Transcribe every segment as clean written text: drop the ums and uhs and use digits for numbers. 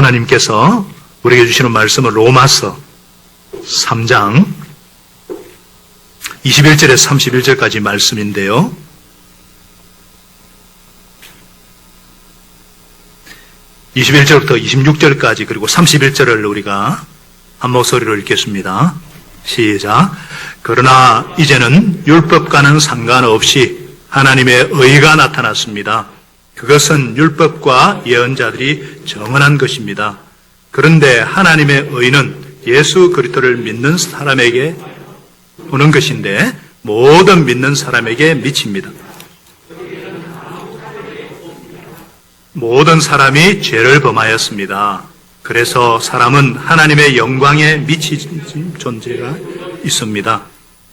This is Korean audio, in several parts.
하나님께서 우리에게 주시는 말씀은 로마서 3장 21절에서 31절까지 말씀인데요. (21절부터) 26절까지 그리고 31절을 우리가 한 목소리로 읽겠습니다. 시작. 그러나 이제는 율법과는 상관없이 하나님의 의가 나타났습니다. 그것은 율법과 예언자들이 정언한 것입니다. 그런데 하나님의 의는 예수 그리스도를 믿는 사람에게 오는 것인데 모든 믿는 사람에게 미칩니다. 모든 사람이 죄를 범하였습니다. 그래서 사람은 하나님의 영광에 미친 존재가 있습니다.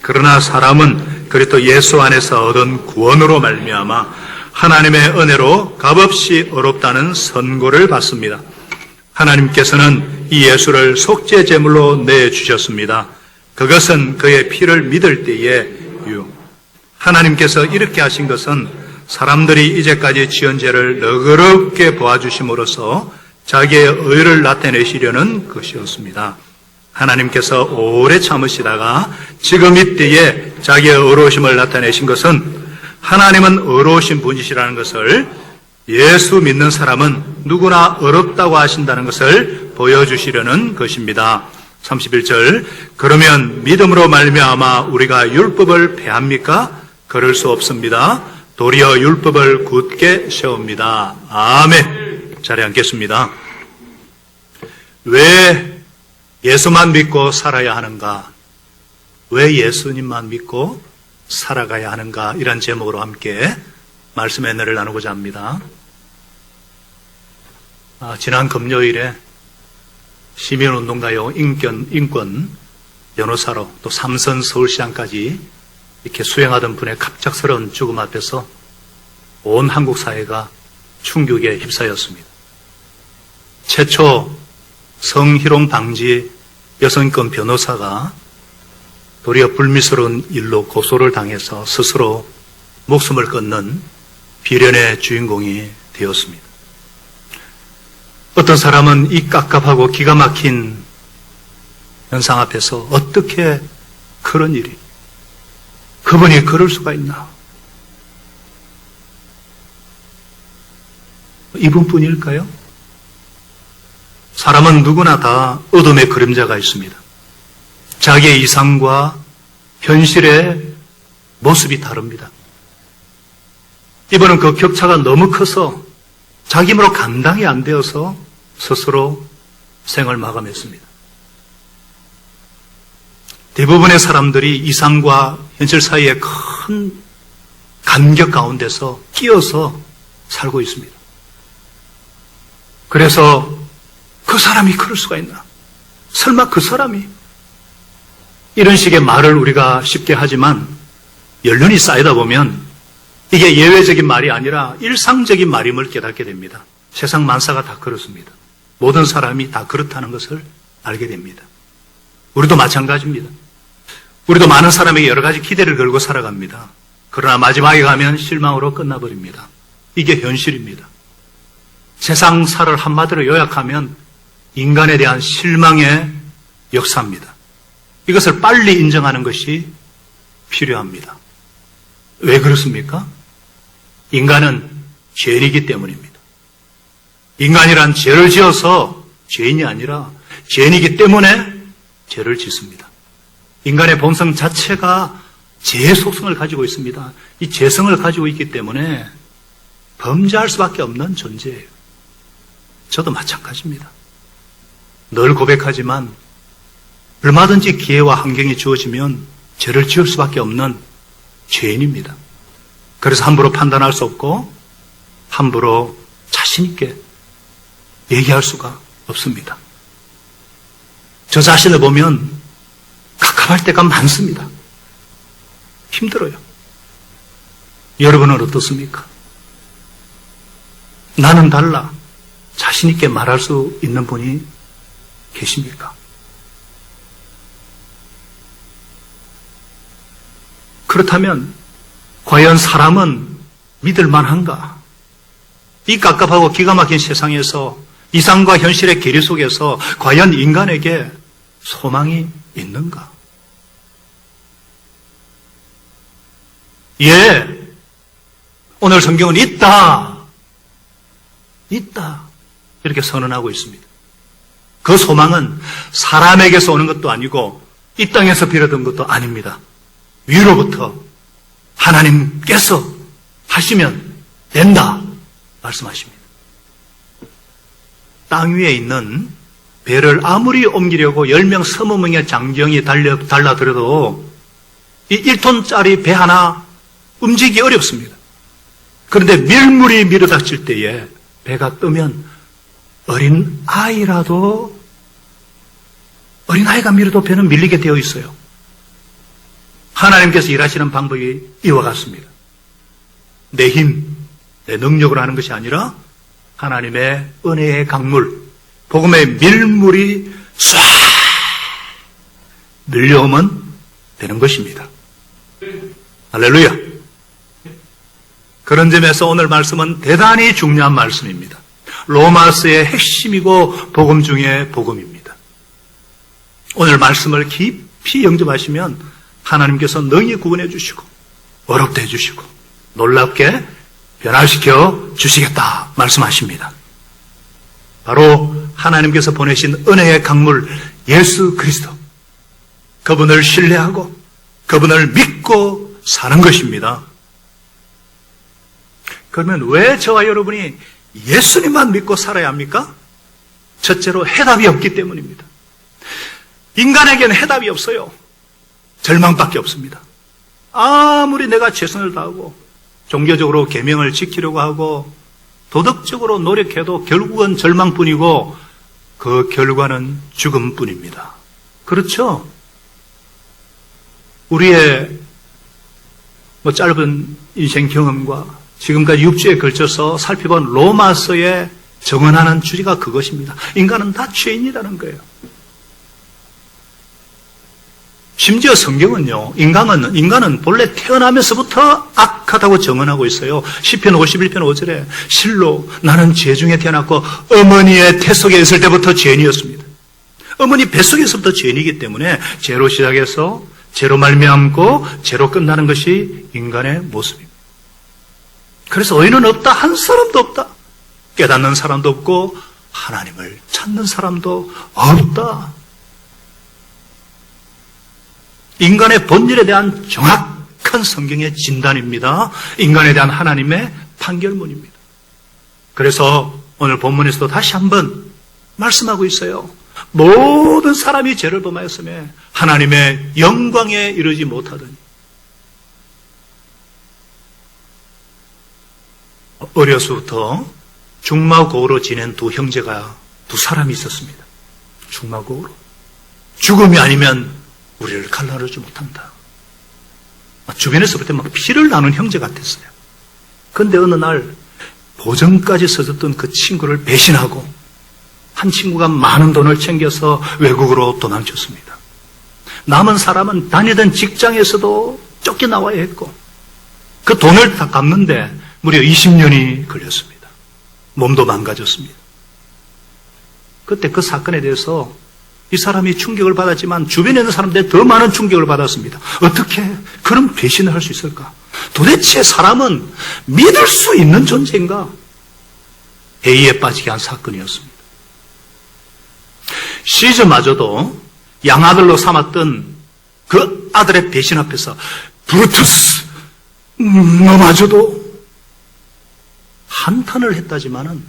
그러나 사람은 그리스도 예수 안에서 얻은 구원으로 말미암아 하나님의 은혜로 값없이 어렵다는 선고를 받습니다. 하나님께서는 이 예수를 속죄 제물로 내주셨습니다. 그것은 그의 피를 믿을 때에 하나님께서 이렇게 하신 것은 사람들이 이제까지 지은 죄를 너그럽게 보아주심으로써 자기의 의를 나타내시려는 것이었습니다. 하나님께서 오래 참으시다가 지금 이때에 자기의 의로우심을 나타내신 것은 하나님은 의로우신 분이시라는 것을, 예수 믿는 사람은 누구나 어렵다고 하신다는 것을 보여주시려는 것입니다. 31절. 그러면 믿음으로 말미암아 우리가 율법을 폐합니까? 그럴 수 없습니다. 도리어 율법을 굳게 세웁니다. 아멘. 자리에 앉겠습니다. 왜 예수만 믿고 살아야 하는가? 왜 예수님만 믿고 살아가야 하는가? 이런 제목으로 함께 말씀의 은혜를 나누고자 합니다. 지난 금요일에 시민운동가요 인권 변호사로 또 삼선 서울시장까지 이렇게 수행하던 분의 갑작스러운 죽음 앞에서 온 한국 사회가 충격에 휩싸였습니다. 최초 성희롱 방지 여성인권 변호사가 도리어 불미스러운 일로 고소를 당해서 스스로 목숨을 끊는 비련의 주인공이 되었습니다. 어떤 사람은 이 깝깝하고 기가 막힌 현상 앞에서 어떻게 그런 일이, 그분이 그럴 수가 있나? 이분뿐일까요? 사람은 누구나 다 어둠의 그림자가 있습니다. 자기의 이상과 현실의 모습이 다릅니다. 이분은 그 격차가 너무 커서 자기 힘으로 감당이 안 되어서 스스로 생을 마감했습니다. 대부분의 사람들이 이상과 현실 사이의 큰 간격 가운데서 끼어서 살고 있습니다. 그래서 그 사람이 그럴 수가 있나? 설마 그 사람이? 이런 식의 말을 우리가 쉽게 하지만 연륜이 쌓이다 보면 이게 예외적인 말이 아니라 일상적인 말임을 깨닫게 됩니다. 세상 만사가 다 그렇습니다. 모든 사람이 다 그렇다는 것을 알게 됩니다. 우리도 마찬가지입니다. 우리도 많은 사람에게 여러 가지 기대를 걸고 살아갑니다. 그러나 마지막에 가면 실망으로 끝나버립니다. 이게 현실입니다. 세상사를 한마디로 요약하면 인간에 대한 실망의 역사입니다. 이것을 빨리 인정하는 것이 필요합니다. 왜 그렇습니까? 인간은 죄인이기 때문입니다. 인간이란 죄를 지어서 죄인이 아니라 죄인이기 때문에 죄를 짓습니다. 인간의 본성 자체가 죄의 속성을 가지고 있습니다. 이 죄성을 가지고 있기 때문에 범죄할 수밖에 없는 존재예요. 저도 마찬가지입니다. 늘 고백하지만 얼마든지 기회와 환경이 주어지면 죄를 지을 수밖에 없는 죄인입니다. 그래서 함부로 판단할 수 없고 함부로 자신 있게 얘기할 수가 없습니다. 저 자신을 보면 갑갑할 때가 많습니다. 힘들어요. 여러분은 어떻습니까? 나는 달라. 자신 있게 말할 수 있는 분이 계십니까? 그렇다면 과연 사람은 믿을 만한가? 이 깝깝하고 기가 막힌 세상에서 이상과 현실의 괴리 속에서 과연 인간에게 소망이 있는가? 예, 오늘 성경은 있다. 이렇게 선언하고 있습니다. 그 소망은 사람에게서 오는 것도 아니고 이 땅에서 비롯된 것도 아닙니다. 위로부터 하나님께서 하시면 된다 말씀하십니다. 땅 위에 있는 배를 아무리 옮기려고 10명, 20명의 장정이 달라들어도 이 1톤짜리 배 하나 움직이기 어렵습니다. 그런데 밀물이 밀어닥칠 때에 배가 뜨면 어린아이가 밀어도 배는 밀리게 되어 있어요. 하나님께서 일하시는 방법이 이와 같습니다. 내 힘, 내 능력으로 하는 것이 아니라 하나님의 은혜의 강물, 복음의 밀물이 쏴 밀려오면 되는 것입니다. 할렐루야. 그런 점에서 오늘 말씀은 대단히 중요한 말씀입니다. 로마서의 핵심이고 복음 중에 복음입니다. 오늘 말씀을 깊이 영접하시면 하나님께서 능히 구원해 주시고 어렵게 해 주시고 놀랍게 변화시켜 주시겠다 말씀하십니다. 바로 하나님께서 보내신 은혜의 강물 예수 그리스도, 그분을 신뢰하고 그분을 믿고 사는 것입니다. 그러면 왜 저와 여러분이 예수님만 믿고 살아야 합니까? 첫째로 해답이 없기 때문입니다. 인간에게는 해답이 없어요. 절망밖에 없습니다. 아무리 내가 최선을 다하고 종교적으로 계명을 지키려고 하고 도덕적으로 노력해도 결국은 절망뿐이고 그 결과는 죽음뿐입니다. 그렇죠? 우리의 짧은 인생 경험과 지금까지 6주에 걸쳐서 살펴본 로마서에 정언하는 주제가 그것입니다. 인간은 다 죄인이라는 거예요. 심지어 성경은요, 인간은 본래 태어나면서부터 악하다고 정언하고 있어요. 시편 51편 5절에 실로 나는 죄 중에 태어났고 어머니의 태 속에 있을 때부터 죄인이었습니다. 어머니 뱃속에서부터 죄인이기 때문에 죄로 시작해서 죄로 말미암고 죄로 끝나는 것이 인간의 모습입니다. 그래서 의인은 없다. 한 사람도 없다. 깨닫는 사람도 없고 하나님을 찾는 사람도 없다. 인간의 본질에 대한 정확한 성경의 진단입니다. 인간에 대한 하나님의 판결문입니다. 그래서 오늘 본문에서도 다시 한번 말씀하고 있어요. 모든 사람이 죄를 범하였으며 하나님의 영광에 이르지 못하더니. 어려서부터 중마고우로 지낸 두 사람이 있었습니다. 중마고우로. 죽음이 아니면 우리를 갈라놓지 못한다. 주변에서부터 막 피를 나눈 형제 같았어요. 그런데 어느 날 보증까지 써줬던 그 친구를 배신하고 한 친구가 많은 돈을 챙겨서 외국으로 도망쳤습니다. 남은 사람은 다니던 직장에서도 쫓겨나와야 했고 그 돈을 다 갚는데 무려 20년이 걸렸습니다. 몸도 망가졌습니다. 그때 그 사건에 대해서 이 사람이 충격을 받았지만 주변에 있는 사람들이 더 많은 충격을 받았습니다. 어떻게 그런 배신을 할 수 있을까? 도대체 사람은 믿을 수 있는 존재인가? 회의에 빠지게 한 사건이었습니다. 시저마저도 양아들로 삼았던 그 아들의 배신 앞에서 브루투스 너마저도 한탄을 했다지만은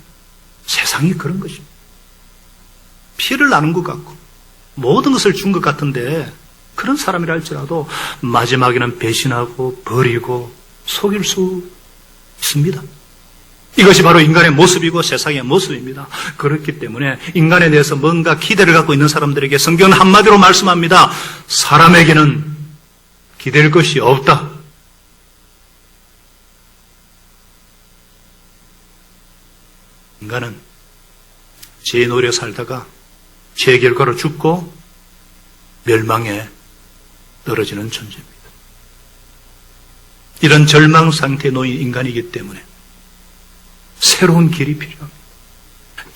세상이 그런 것입니다. 피를 나눈 것 같고 모든 것을 준 것 같은데 그런 사람이라 할지라도 마지막에는 배신하고 버리고 속일 수 있습니다. 이것이 바로 인간의 모습이고 세상의 모습입니다. 그렇기 때문에 인간에 대해서 뭔가 기대를 갖고 있는 사람들에게 성경은 한마디로 말씀합니다. 사람에게는 기댈 것이 없다. 인간은 죄 노려 살다가 죄 결과로 죽고 멸망에 떨어지는 존재입니다. 이런 절망 상태에 놓인 인간이기 때문에 새로운 길이 필요합니다.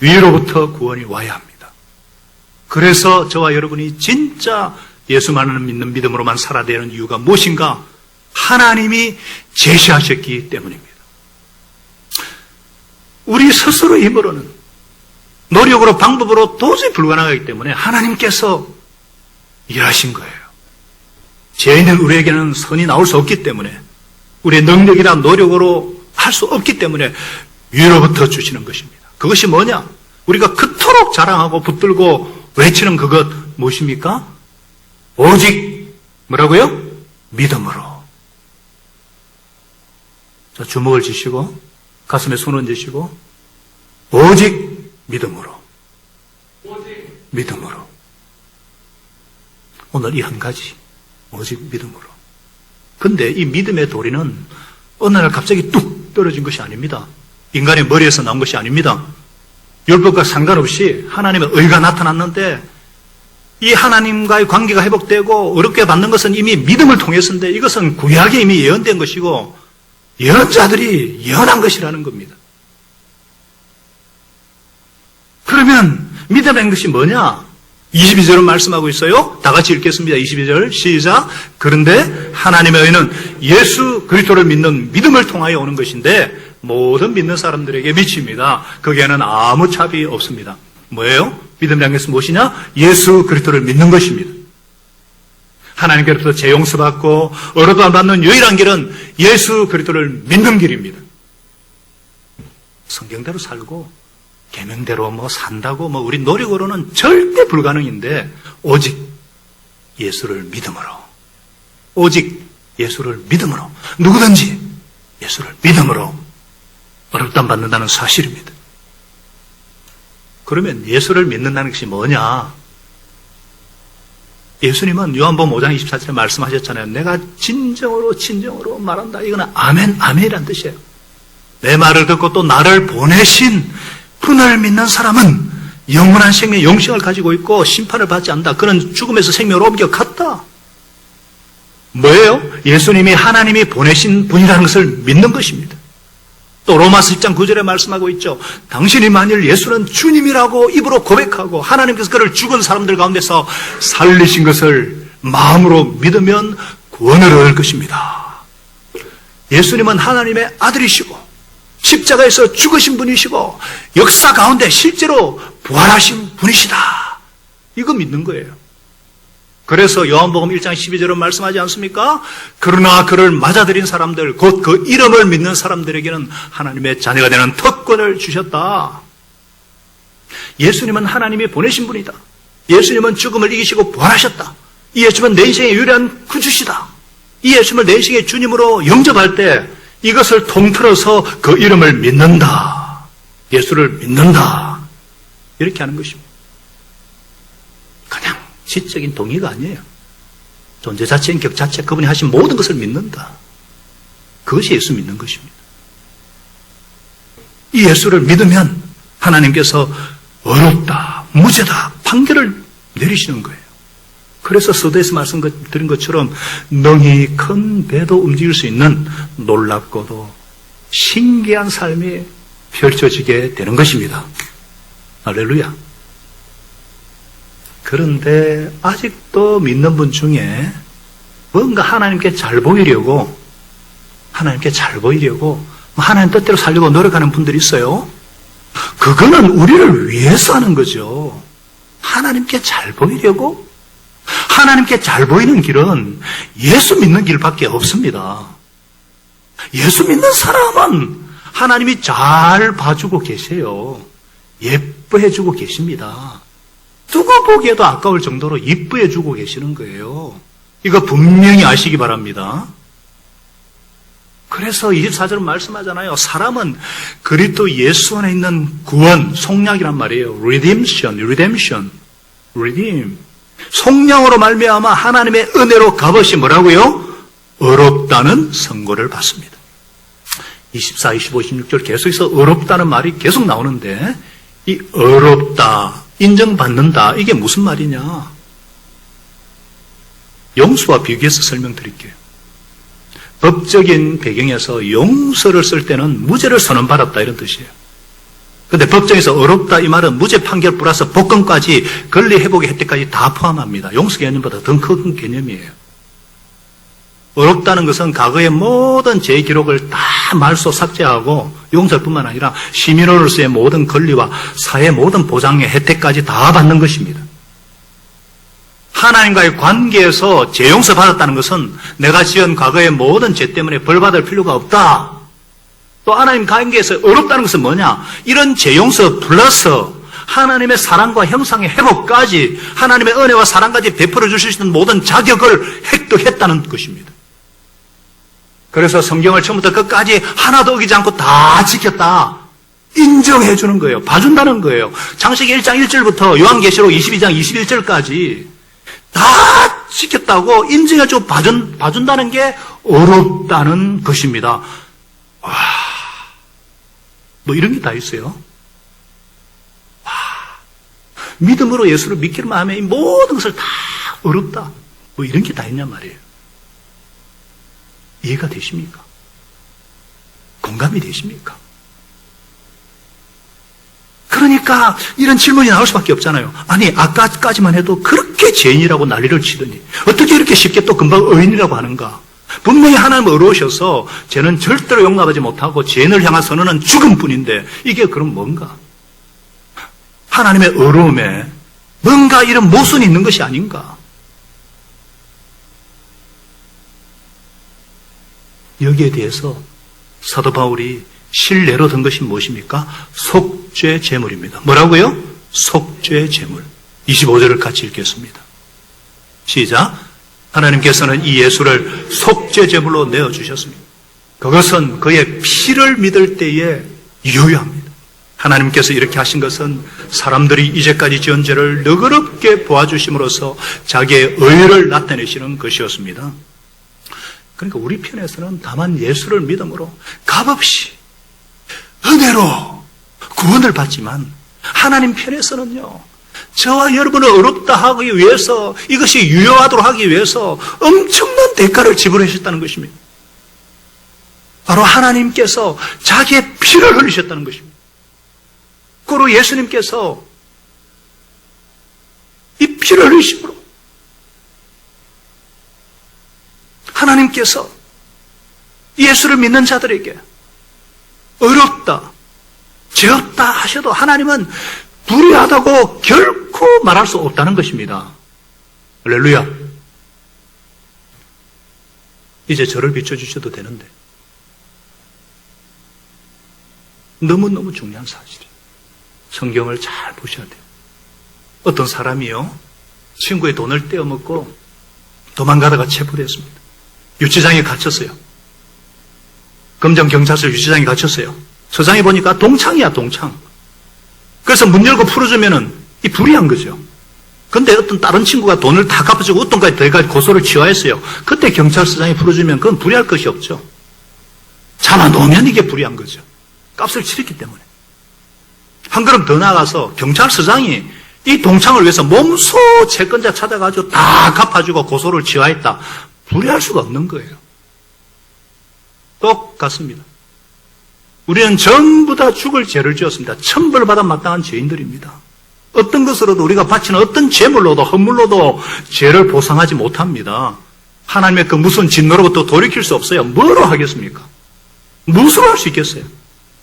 위로부터 구원이 와야 합니다. 그래서 저와 여러분이 진짜 예수만을 믿는 믿음으로만 살아야 되는 이유가 무엇인가? 하나님이 제시하셨기 때문입니다. 우리 스스로의 힘으로는, 노력으로, 방법으로 도저히 불가능하기 때문에 하나님께서 일하신 거예요. 죄 있는 우리에게는 선이 나올 수 없기 때문에, 우리의 능력이나 노력으로 할 수 없기 때문에 위로부터 주시는 것입니다. 그것이 뭐냐? 우리가 그토록 자랑하고 붙들고 외치는 그것 무엇입니까? 오직 뭐라고요? 믿음으로. 자, 주먹을 쥐시고 가슴에 손을 얹으시고 오직 믿음으로. 믿음으로. 오늘 이 한 가지, 오직 믿음으로. 근데 이 믿음의 도리는 어느 날 갑자기 뚝 떨어진 것이 아닙니다. 인간의 머리에서 나온 것이 아닙니다. 율법과 상관없이 하나님의 의가 나타났는데 이 하나님과의 관계가 회복되고 어렵게 받는 것은 이미 믿음을 통해서인데 이것은 구약에 이미 예언된 것이고 예언자들이 예언한 것이라는 겁니다. 그러면 믿음의 것이 뭐냐? 22절은 말씀하고 있어요. 다 같이 읽겠습니다. 22절 시작. 그런데 하나님의 의는 예수 그리스도를 믿는 믿음을 통하여 오는 것인데 모든 믿는 사람들에게 미칩니다. 거기에는 아무 차이 없습니다. 뭐예요? 믿음이라는 것은 무엇이냐? 예수 그리스도를 믿는 것입니다. 하나님께로부터 재용서받고 어려도 안 받는 유일한 길은 예수 그리스도를 믿는 길입니다. 성경대로 살고 계명대로 산다고 우리 노력으로는 절대 불가능인데 오직 예수를 믿음으로, 오직 예수를 믿음으로, 누구든지 예수를 믿음으로 어렵담 받는다는 사실입니다. 그러면 예수를 믿는다는 것이 뭐냐? 예수님은 요한복음 5장 24절에 말씀하셨잖아요. 내가 진정으로 말한다. 이거는 아멘, 아멘이란 뜻이에요. 내 말을 듣고 또 나를 보내신 분을 믿는 사람은 영원한 생명, 영생을 가지고 있고 심판을 받지 않는다. 그는 죽음에서 생명으로 옮겨갔다. 뭐예요? 예수님이 하나님이 보내신 분이라는 것을 믿는 것입니다. 또 로마서 10장 9절에 말씀하고 있죠. 당신이 만일 예수는 주님이라고 입으로 고백하고 하나님께서 그를 죽은 사람들 가운데서 살리신 것을 마음으로 믿으면 구원을 얻을 것입니다. 예수님은 하나님의 아들이시고 십자가에서 죽으신 분이시고 역사 가운데 실제로 부활하신 분이시다. 이거 믿는 거예요. 그래서 요한복음 1장 12절은 말씀하지 않습니까? 그러나 그를 맞아들인 사람들, 곧 그 이름을 믿는 사람들에게는 하나님의 자녀가 되는 특권을 주셨다. 예수님은 하나님이 보내신 분이다. 예수님은 죽음을 이기시고 부활하셨다. 이 예수님은 내 인생의 유일한 구주시다. 이 예수님을 내 인생의 주님으로 영접할 때 이것을 통틀어서 그 이름을 믿는다. 예수를 믿는다. 이렇게 하는 것입니다. 그냥 지적인 동의가 아니에요. 존재 자체, 인격 자체, 그분이 하신 모든 것을 믿는다. 그것이 예수 믿는 것입니다. 이 예수를 믿으면 하나님께서 어렵다, 무죄다 판결을 내리시는 거예요. 그래서 서두에서 말씀드린 것처럼 능히 큰 배도 움직일 수 있는 놀랍고도 신기한 삶이 펼쳐지게 되는 것입니다. 할렐루야. 그런데 아직도 믿는 분 중에 뭔가 하나님께 잘 보이려고 하나님 뜻대로 살려고 노력하는 분들이 있어요. 그거는 우리를 위해서 하는 거죠. 하나님께 잘 보이려고? 하나님께 잘 보이는 길은 예수 믿는 길밖에 없습니다. 예수 믿는 사람은 하나님이 잘 봐주고 계세요. 예뻐해주고 계십니다. 누구 보기에도 아까울 정도로 예뻐해주고 계시는 거예요. 이거 분명히 아시기 바랍니다. 그래서 24절은 말씀하잖아요. 사람은 그리스도 예수 안에 있는 구원, 속량이란 말이에요. redemption. 속량으로 말미암아 하나님의 은혜로 값없이 뭐라고요? 어렵다는 선고를 받습니다. 24, 25, 26절 계속해서 어렵다는 말이 계속 나오는데 이 어렵다, 인정받는다 이게 무슨 말이냐? 용서와 비교해서 설명드릴게요. 법적인 배경에서 용서를 쓸 때는 무죄를 선언받았다 이런 뜻이에요. 근데 법정에서 어렵다 이 말은 무죄 판결 플러스 복권까지 권리 회복의 혜택까지 다 포함합니다. 용서 개념보다 더 큰 개념이에요. 어렵다는 것은 과거의 모든 제 기록을 다 말소 삭제하고 용서뿐만 아니라 시민으로서의 모든 권리와 사회 모든 보장의 혜택까지 다 받는 것입니다. 하나님과의 관계에서 재용서 받았다는 것은 내가 지은 과거의 모든 죄 때문에 벌받을 필요가 없다. 또 하나님 관계에서 어렵다는 것은 뭐냐? 이런 재용서 플러스 하나님의 사랑과 형상의 회복까지 하나님의 은혜와 사랑까지 베풀어 주실 수 있는 모든 자격을 획득했다는 것입니다. 그래서 성경을 처음부터 끝까지 하나도 어기지 않고 다 지켰다. 인정해 주는 거예요. 봐준다는 거예요. 창세기 1장 1절부터 요한계시록 22장 21절까지 다 지켰다고 인정해주고 봐준다는 게 어렵다는 것입니다. 와, 뭐 이런 게 다 있어요. 와, 믿음으로 예수를 믿기만 하면 이 모든 것을 다 어렵다. 뭐 이런 게 다 있냔 말이에요. 이해가 되십니까? 공감이 되십니까? 그러니까 이런 질문이 나올 수밖에 없잖아요. 아니 아까까지만 해도 그렇게 죄인이라고 난리를 치더니 어떻게 이렇게 쉽게 또 금방 의인이라고 하는가? 분명히 하나님 어려우셔서 죄는 절대로 용납하지 못하고 죄인을 향한 선언은 죽음뿐인데 이게 그럼 뭔가? 하나님의 어려움에 뭔가 이런 모순이 있는 것이 아닌가? 여기에 대해서 사도 바울이 신뢰로 든 것이 무엇입니까? 속죄 제물입니다. 뭐라고요? 속죄 제물. 25절을 같이 읽겠습니다. 시작. 하나님께서는 이 예수를 속죄 제물로 내어주셨습니다. 그것은 그의 피를 믿을 때에 유효합니다. 하나님께서 이렇게 하신 것은 사람들이 이제까지 지은 죄를 너그럽게 보아주심으로써 자기의 의를 나타내시는 것이었습니다. 그러니까 우리 편에서는 다만 예수를 믿음으로 값없이 은혜로 구원을 받지만 하나님 편에서는요, 저와 여러분을 어렵다 하기 위해서 이것이 유효하도록 하기 위해서 엄청난 대가를 지불하셨다는 것입니다. 바로 하나님께서 자기의 피를 흘리셨다는 것입니다. 그리고 예수님께서 이 피를 흘리심으로 하나님께서 예수를 믿는 자들에게 어렵다, 죄 없다 하셔도 하나님은 불의하다고 결코 말할 수 없다는 것입니다. 할렐루야. 이제 저를 비춰주셔도 되는데 너무너무 중요한 사실이에요. 성경을 잘 보셔야 돼요. 어떤 사람이요, 친구의 돈을 떼어먹고 도망가다가 체포됐습니다. 유치장에 갇혔어요. 검정경찰서 유치장에 갇혔어요. 서장에 보니까 동창이야, 동창. 그래서 문 열고 풀어주면은 이 불이한 거죠. 근데 어떤 다른 친구가 돈을 다 갚아주고 웃돈까지 더해가지고 고소를 취하했어요. 그때 경찰서장이 풀어주면 그건 불이할 것이 없죠. 잡아놓으면 이게 불이한 거죠. 값을 치렀기 때문에. 한 걸음 더 나아가서 경찰서장이 이 동창을 위해서 몸소 채권자 찾아가지고 다 갚아주고 고소를 취하했다. 불이할 수가 없는 거예요. 똑같습니다. 우리는 전부 다 죽을 죄를 지었습니다. 천벌받아 마땅한 죄인들입니다. 어떤 것으로도 우리가 바치는 어떤 재물로도 헌물로도 죄를 보상하지 못합니다. 하나님의 그 무슨 진노로부터 돌이킬 수 없어요. 뭐로 하겠습니까? 무엇으로 할 수 있겠어요?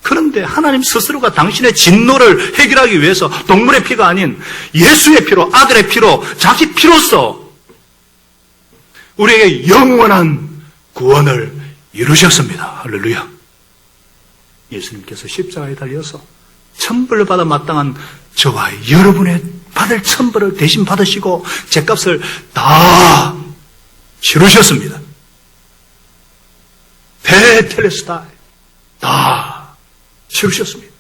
그런데 하나님 스스로가 당신의 진노를 해결하기 위해서 동물의 피가 아닌 예수의 피로, 아들의 피로, 자기 피로써 우리에게 영원한 구원을 이루셨습니다. 할렐루야. 예수님께서 십자가에 달려서 천벌을 받아 마땅한 저와 여러분의 받을 천벌을 대신 받으시고 죄값을 다 치르셨습니다. 테텔레스타이 다 치르셨습니다.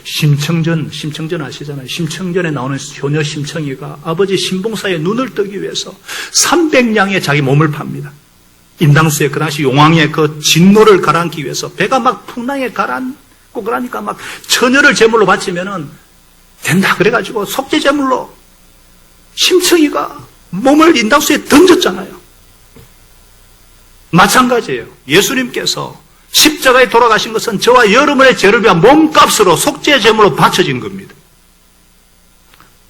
심청전 아시잖아요. 심청전에 나오는 효녀 심청이가 아버지 신봉사의 눈을 뜨기 위해서 300냥의 자기 몸을 팝니다. 임당수의 그 당시 용왕의 그 진노를 가라앉기 위해서 배가 막 풍랑에 가라앉고 그러니까 막 처녀를 제물로 바치면은 된다 그래가지고 속죄 제물로 심청이가 몸을 임당수에 던졌잖아요. 마찬가지예요. 예수님께서 십자가에 돌아가신 것은 저와 여러분의 죄를 위한 몸값으로 속죄 제물로 바쳐진 겁니다.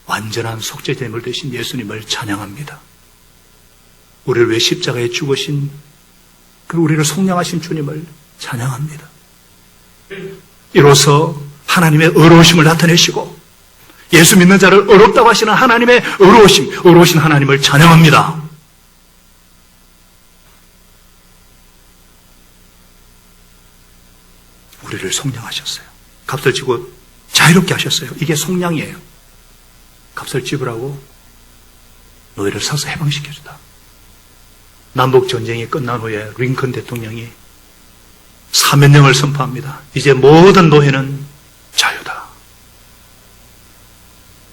완전한 속죄 제물 되신 예수님을 찬양합니다. 우리를 위해 십자가에 죽으신 그 우리를 속량하신 주님을 찬양합니다. 이로써 하나님의 의로우심을 나타내시고 예수 믿는 자를 의롭다고 하시는 하나님의 의로우신 하나님을 찬양합니다. 우리를 속량하셨어요. 값을 지고 자유롭게 하셨어요. 이게 속량이에요. 값을 지불하고 너희를 사서 해방시켜주다. 남북전쟁이 끝난 후에 링컨 대통령이 사면령을 선포합니다. 이제 모든 노예는 자유다.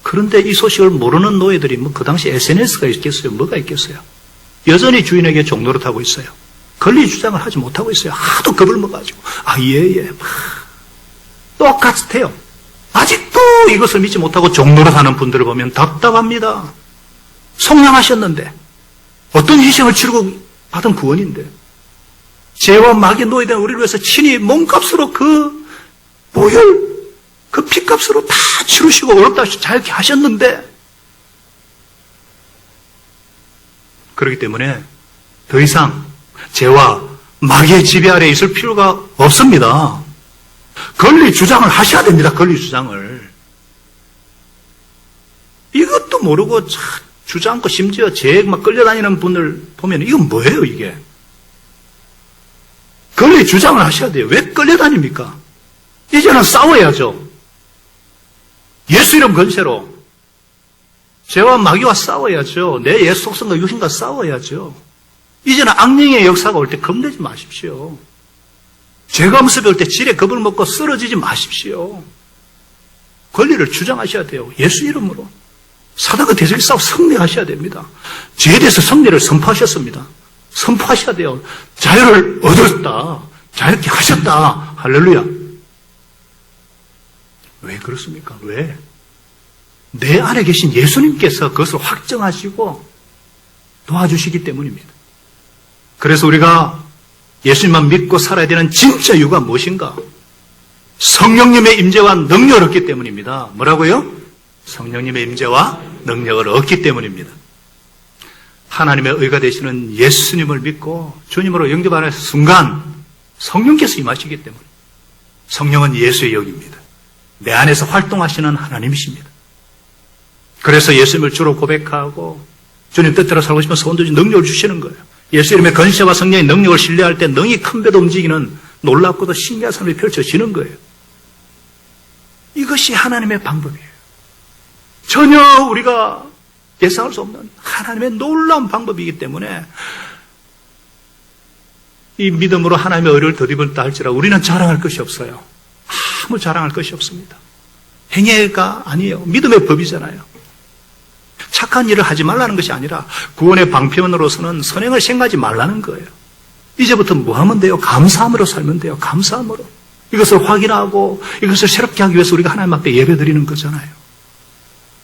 그런데 이 소식을 모르는 노예들이 그 당시 SNS가 있겠어요? 뭐가 있겠어요? 여전히 주인에게 종노릇하고 있어요. 권리 주장을 하지 못하고 있어요. 하도 겁을 먹어가지고. 똑같아요. 아직도 이것을 믿지 못하고 종노릇하는 분들을 보면 답답합니다. 속량하셨는데 어떤 희생을 치르고 받은 구원인데 죄와 마귀의 노예된 우리를 위해서 친히 몸값으로 그 보혈, 그 피값으로 다 치르시고 어렵다 자유케 하셨는데 그렇기 때문에 더 이상 죄와 마귀의 지배 아래에 있을 필요가 없습니다. 권리 주장을 하셔야 됩니다. 권리 주장을. 이것도 모르고 주장고 심지어 죄에 막 끌려다니는 분을 보면 이건 뭐예요 이게? 권리 주장을 하셔야 돼요. 왜 끌려다닙니까? 이제는 싸워야죠. 예수 이름 권세로 죄와 마귀와 싸워야죠. 내 옛 속성과 육신과 싸워야죠. 이제는 악령의 역사가 올 때 겁내지 마십시오. 죄가 모습이 올 때 지레 겁을 먹고 쓰러지지 마십시오. 권리를 주장하셔야 돼요. 예수 이름으로. 사단과 대적에 싸워 승리하셔야 됩니다. 죄에 대해서 승리를 선포하셨습니다. 선포하셔야 돼요. 자유를 얻었다. 자유롭게 하셨다. 할렐루야. 왜 그렇습니까? 왜? 내 안에 계신 예수님께서 그것을 확정하시고 도와주시기 때문입니다. 그래서 우리가 예수님만 믿고 살아야 되는 진짜 이유가 무엇인가? 성령님의 임재와 능력을 얻기 때문입니다. 뭐라고요? 성령님의 임재와 능력을 얻기 때문입니다. 하나님의 의가 되시는 예수님을 믿고 주님으로 영접하는 순간 성령께서 임하시기 때문에 성령은 예수의 영입니다. 내 안에서 활동하시는 하나님이십니다. 그래서 예수님을 주로 고백하고 주님 뜻대로 살고 싶으면 소원도 능력을 주시는 거예요. 예수 이름의 권세와 성령의 능력을 신뢰할 때 능히 큰 배도 움직이는 놀랍고도 신기한 삶이 펼쳐지는 거예요. 이것이 하나님의 방법이에요. 전혀 우리가 예상할 수 없는 하나님의 놀라운 방법이기 때문에 이 믿음으로 하나님의 의를 덧입었다 할지라도 우리는 자랑할 것이 없어요. 아무 자랑할 것이 없습니다. 행위가 아니에요. 믿음의 법이잖아요. 착한 일을 하지 말라는 것이 아니라 구원의 방편으로서는 선행을 생각하지 말라는 거예요. 이제부터 뭐 하면 돼요? 감사함으로 살면 돼요. 감사함으로. 이것을 확인하고 이것을 새롭게 하기 위해서 우리가 하나님 앞에 예배드리는 거잖아요.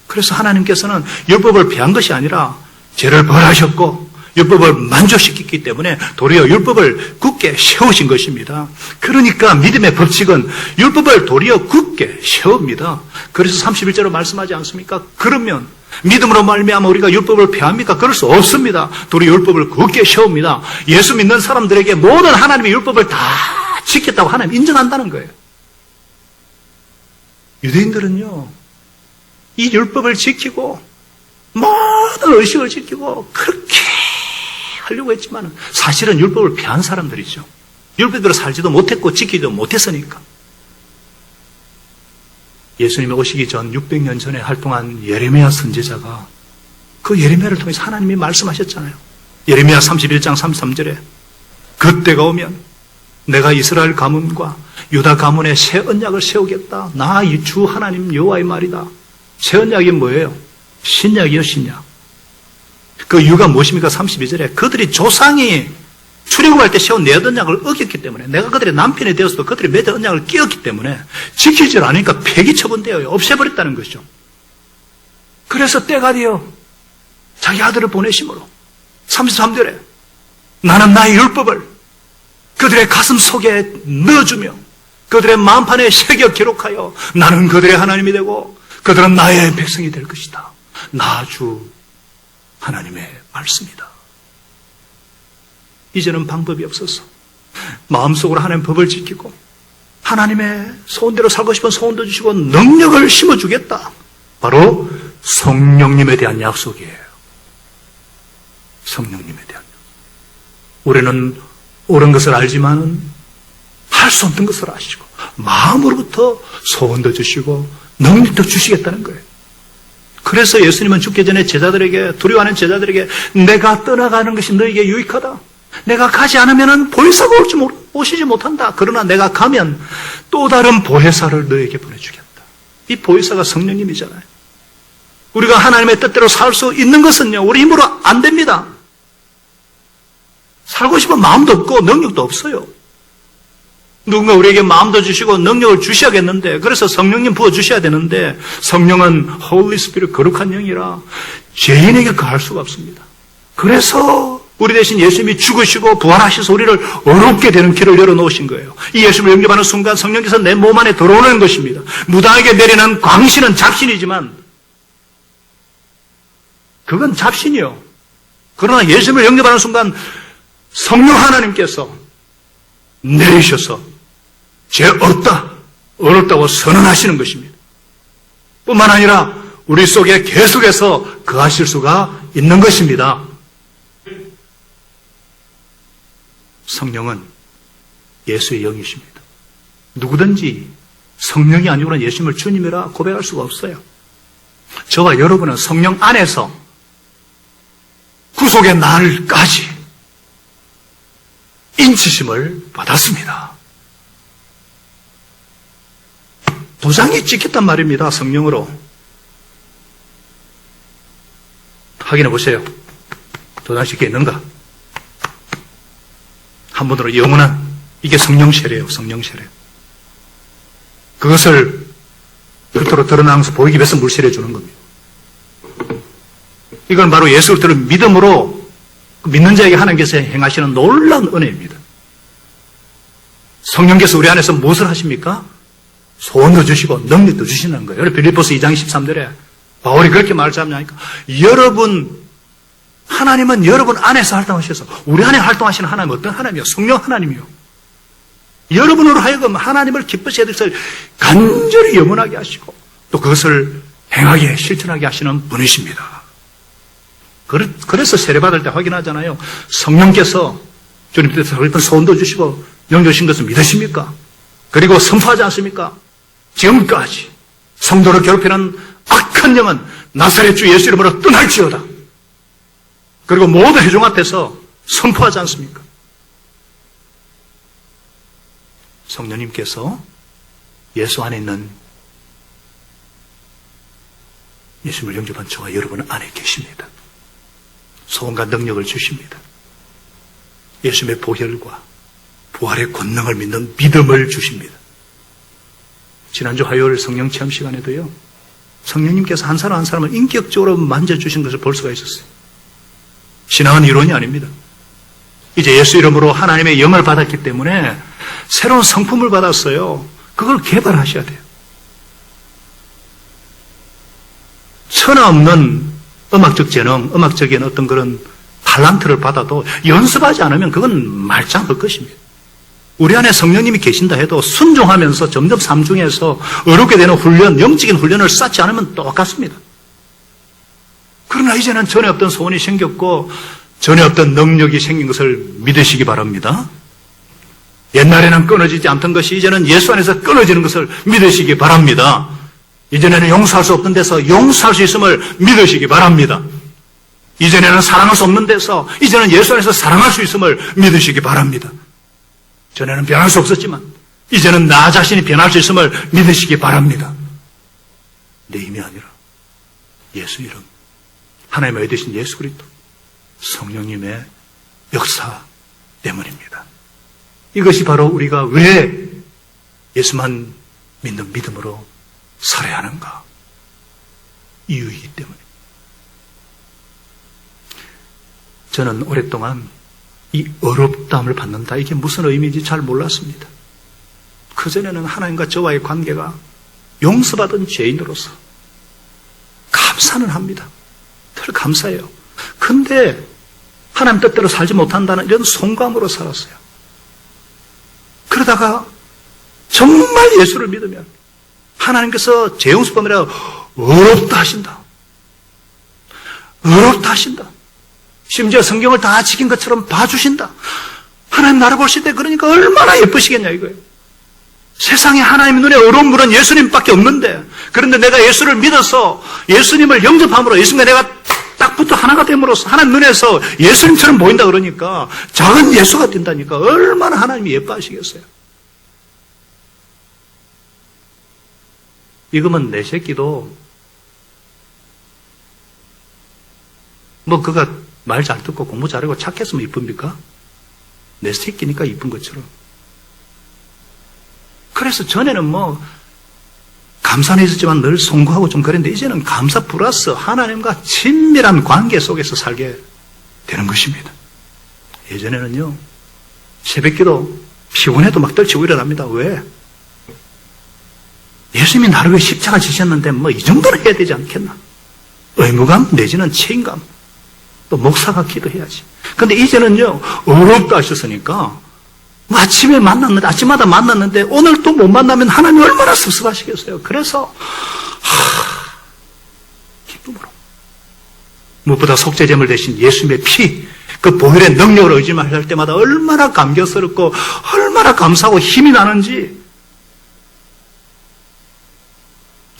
그래서 하나님께서는 율법을 폐한 것이 아니라 죄를 벌하셨고 율법을 만족시켰기 때문에 도리어 율법을 굳게 세우신 것입니다. 그러니까 믿음의 법칙은 율법을 도리어 굳게 세웁니다. 그래서 31절로 말씀하지 않습니까? 그러면 믿음으로 말미암아 우리가 율법을 폐합니까? 그럴 수 없습니다. 도리어 율법을 굳게 세웁니다. 예수 믿는 사람들에게 모든 하나님의 율법을 다 지켰다고 하나님 인정한다는 거예요. 유대인들은요, 이 율법을 지키고 모든 의식을 지키고 그렇게 하려고 했지만 사실은 율법을 폐한 사람들이죠. 율법대로 살지도 못했고 지키지도 못했으니까. 예수님이 오시기 전 600년 전에 활동한 예레미야 선지자가 그 예레미야를 통해서 하나님이 말씀하셨잖아요. 예레미야 31장 33절에 그때가 오면 내가 이스라엘 가문과 유다 가문에 새 언약을 세우겠다. 나 이 주 하나님 여호와의 말이다. 새 언약이 뭐예요? 신약이요, 신약. 그 이유가 무엇입니까? 32절에 그들이 조상이 출애굽할 때 세운 내 언약을 어겼기 때문에 내가 그들의 남편이 되어서도 그들이 맺은 언약을 깨었기 때문에 지키질 않으니까 폐기 처분되어요. 없애버렸다는 것이죠. 그래서 때가 되어 자기 아들을 보내심으로 33절에 나는 나의 율법을 그들의 가슴 속에 넣어주며 그들의 마음판에 새겨 기록하여 나는 그들의 하나님이 되고 그들은 나의 백성이 될 것이다. 나 주 하나님의 말씀이다. 이제는 방법이 없어서 마음속으로 하나님의 법을 지키고 하나님의 소원대로 살고 싶은 소원도 주시고 능력을 심어주겠다. 바로 성령님에 대한 약속이에요. 성령님에 대한 약속. 우리는 옳은 것을 알지만 할 수 없는 것을 아시고 마음으로부터 소원도 주시고 능력도 주시겠다는 거예요. 그래서 예수님은 죽기 전에 제자들에게, 두려워하는 제자들에게 내가 떠나가는 것이 너에게 유익하다. 내가 가지 않으면 보혜사가 오시지 못한다. 그러나 내가 가면 또 다른 보혜사를 너에게 보내주겠다. 이 보혜사가 성령님이잖아요. 우리가 하나님의 뜻대로 살 수 있는 것은요, 우리 힘으로 안 됩니다. 살고 싶은 마음도 없고 능력도 없어요. 누군가 우리에게 마음도 주시고 능력을 주셔야겠는데, 그래서 성령님 부어주셔야 되는데, 성령은 Holy Spirit, 거룩한 영이라 죄인에게 거할 수가 없습니다. 그래서 우리 대신 예수님이 죽으시고 부활하셔서 우리를 어렵게 되는 길을 열어놓으신 거예요. 이 예수님을 영접하는 순간 성령께서 내 몸 안에 들어오는 것입니다. 무당에게 내리는 광신은 잡신이지만 그건 잡신이요. 그러나 예수님을 영접하는 순간 성령 하나님께서 내리셔서 죄 없다, 어렵다고 선언하시는 것입니다. 뿐만 아니라 우리 속에 계속해서 거하실 수가 있는 것입니다. 성령은 예수의 영이십니다. 누구든지 성령이 아니고는 예수님을 주님이라 고백할 수가 없어요. 저와 여러분은 성령 안에서 구속의 날까지 인치심을 받았습니다. 도장이 찍혔단 말입니다. 성령으로. 확인해 보세요. 도장 찍혀 있는가? 한 번으로 영원한, 이게 성령 세례예요. 성령 세례. 그것을 별도로 드러나면서 보이기 위해서 물 세례 주는 겁니다. 이건 바로 예수 그리스도를 믿음으로 믿는 자에게 하나님께서 행하시는 놀라운 은혜입니다. 성령께서 우리 안에서 무엇을 하십니까? 소원도 주시고 능력도 주시는 거예요. 빌립보서 2장 13절에 바울이 그렇게 말하자니까 여러분, 하나님은 여러분 안에서 활동하셔서 우리 안에 활동하시는 하나님은 어떤 하나님이요? 성령 하나님이요. 여러분으로 하여금 하나님을 기쁘시게 될 것을 간절히 염원하게 하시고 또 그것을 행하게 실천하게 하시는 분이십니다. 그래서 세례받을 때 확인하잖아요. 성령께서 주님께서 어떤 소원도 주시고 영접 주신 것을 믿으십니까? 그리고 선포하지 않습니까? 지금까지 성도를 괴롭히는 악한 영은 나사렛 주 예수 이름으로 떠날지어다. 그리고 모든 회중 앞에서 선포하지 않습니까? 성령님께서 예수 안에 있는 예수님을 영접한 저와 여러분 안에 계십니다. 소원과 능력을 주십니다. 예수님의 보혈과 부활의 권능을 믿는 믿음을 주십니다. 지난주 화요일 성령 체험 시간에도요, 성령님께서 한 사람 한 사람을 인격적으로 만져주신 것을 볼 수가 있었어요. 신앙은 이론이 아닙니다. 이제 예수 이름으로 하나님의 영을 받았기 때문에 새로운 성품을 받았어요. 그걸 개발하셔야 돼요. 천하 없는 음악적 재능, 음악적인 어떤 그런 탤런트를 받아도 연습하지 않으면 그건 말짱할 것입니다. 우리 안에 성령님이 계신다 해도 순종하면서 점점 삼중해서 어렵게 되는 훈련, 영적인 훈련을 쌓지 않으면 똑같습니다. 그러나 이제는 전에 없던 소원이 생겼고 전에 없던 능력이 생긴 것을 믿으시기 바랍니다. 옛날에는 끊어지지 않던 것이 이제는 예수 안에서 끊어지는 것을 믿으시기 바랍니다. 이전에는 용서할 수 없던 데서 용서할 수 있음을 믿으시기 바랍니다. 이전에는 사랑할 수 없는 데서 이제는 예수 안에서 사랑할 수 있음을 믿으시기 바랍니다. 전에는 변할 수 없었지만 이제는 나 자신이 변할 수 있음을 믿으시기 바랍니다. 내 힘이 아니라 예수 이름, 하나님의 되신 예수 그리스도 성령님의 역사 때문입니다. 이것이 바로 우리가 왜 예수만 믿는 믿음으로 살아야 하는가? 이유이기 때문에. 저는 오랫동안 이 어렵다함을 받는다. 이게 무슨 의미인지 잘 몰랐습니다. 그전에는 하나님과 저와의 관계가 용서받은 죄인으로서 감사는 합니다. 늘 감사해요. 근데 하나님 뜻대로 살지 못한다는 이런 송감으로 살았어요. 그러다가 정말 예수를 믿으면 하나님께서 죄 용서법이라 어렵다 하신다. 어렵다 하신다. 심지어 성경을 다 지킨 것처럼 봐주신다. 하나님 나를 보실 때 그러니까 얼마나 예쁘시겠냐 이거예요. 세상에 하나님 눈에 어려운 분은 예수님밖에 없는데, 그런데 내가 예수를 믿어서 예수님을 영접함으로 예수님과 내가 딱 붙어 하나가 됨으로써 하나님 눈에서 예수님처럼 보인다 그러니까 작은 예수가 된다니까 얼마나 하나님이 예뻐하시겠어요. 이거면 내 새끼도 뭐 그가 말 잘 듣고 공부 잘하고 착했으면 이쁩니까? 내 새끼니까 이쁜 것처럼. 그래서 전에는 뭐 감사는 있었지만 늘 송구하고 좀 그랬는데 이제는 감사 플러스 하나님과 친밀한 관계 속에서 살게 되는 것입니다. 예전에는요, 새벽기도 피곤해도 막 떨치고 일어납니다. 왜? 예수님이 나를 위해 십자가 지셨는데 뭐 이 정도는 해야 되지 않겠나? 의무감 내지는 책임감. 또 목사가 기도해야지. 근데 이제는요, 어렵다 하셨으니까 아침에 만났는데, 아침마다 만났는데 오늘 또 못 만나면 하나님 얼마나 섭섭하시겠어요. 그래서 기쁨으로 무엇보다 속죄제물 대신 예수님의 피, 그 보혈의 능력으로 의지만 할 때마다 얼마나 감격스럽고 얼마나 감사하고 힘이 나는지.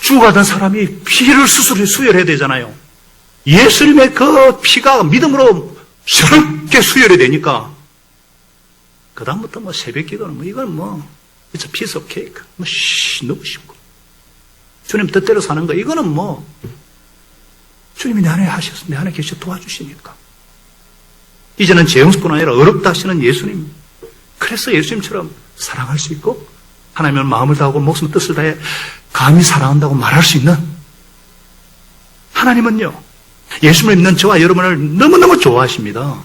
죽어가던 사람이 피를 수혈해야 되잖아요. 예수님의 그 피가 믿음으로 새롭게 수혈이 되니까 그 다음부터 뭐 새벽 기도는 뭐 이건 뭐 it's a piece of cake. 뭐 너무 쉽고 주님 뜻대로 사는 거 이거는 뭐 주님이 내 안에 하셔서 내 안에 계셔 도와주시니까. 이제는 재용수뿐 아니라 어렵다 하시는 예수님. 그래서 예수님처럼 사랑할 수 있고 하나님을 마음을 다하고 목숨 뜻을 다해 감히 사랑한다고 말할 수 있는 하나님은요, 예수님을 믿는 저와 여러분을 너무너무 좋아하십니다.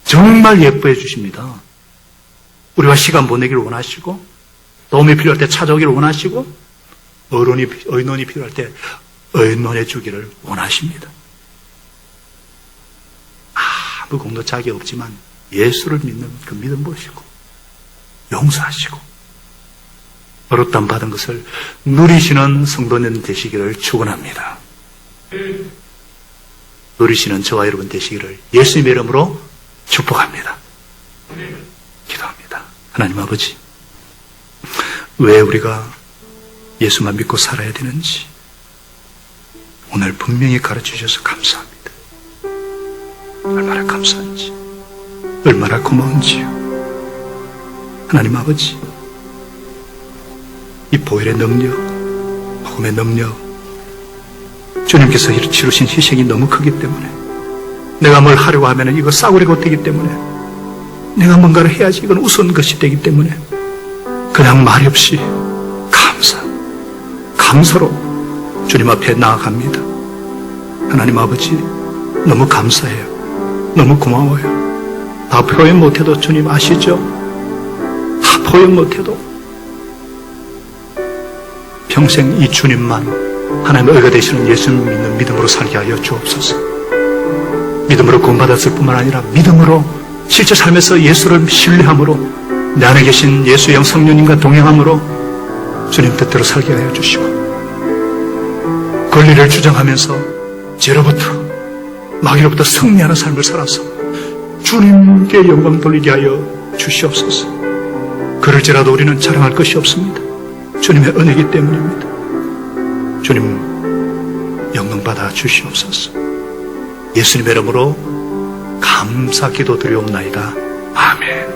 정말 예뻐해 주십니다. 우리와 시간 보내기를 원하시고 도움이 필요할 때 찾아오기를 원하시고 의논이 필요할 때 의논해 주기를 원하십니다. 아무 공로짝이 없지만 예수를 믿는 그 믿음 보시고 용서하시고 어렵담 받은 것을 누리시는 성도님 되시기를 축원합니다. 누리시는 저와 여러분 되시기를 예수님의 이름으로 축복합니다. 기도합니다. 하나님 아버지, 왜 우리가 예수만 믿고 살아야 되는지 오늘 분명히 가르치셔서 감사합니다. 얼마나 감사한지, 얼마나 고마운지요. 하나님 아버지, 이 보혈의 능력, 복음의 능력, 주님께서 치르신 희생이 너무 크기 때문에 내가 뭘 하려고 하면 이거 싸구려가 되기 때문에 내가 뭔가를 해야지 이건 우스운 것이 되기 때문에 그냥 말이 없이 감사로 주님 앞에 나아갑니다. 하나님 아버지, 너무 감사해요. 너무 고마워요. 다 표현 못해도 주님 아시죠? 다 표현 못해도 평생 이 주님만 하나님의 의가 되시는 예수님 믿는 믿음으로 살게 하여 주옵소서. 믿음으로 구원받았을 뿐만 아니라 믿음으로 실제 삶에서 예수를 신뢰함으로 내 안에 계신 예수의 영 성령님과 동행함으로 주님 뜻대로 살게 하여 주시고 권리를 주장하면서 죄로부터 마귀로부터 승리하는 삶을 살아서 주님께 영광 돌리게 하여 주시옵소서. 그럴지라도 우리는 자랑할 것이 없습니다. 주님의 은혜이기 때문입니다. 주님 영광 받아 주시옵소서. 예수님의 이름으로 감사 기도 드리옵나이다. 아멘.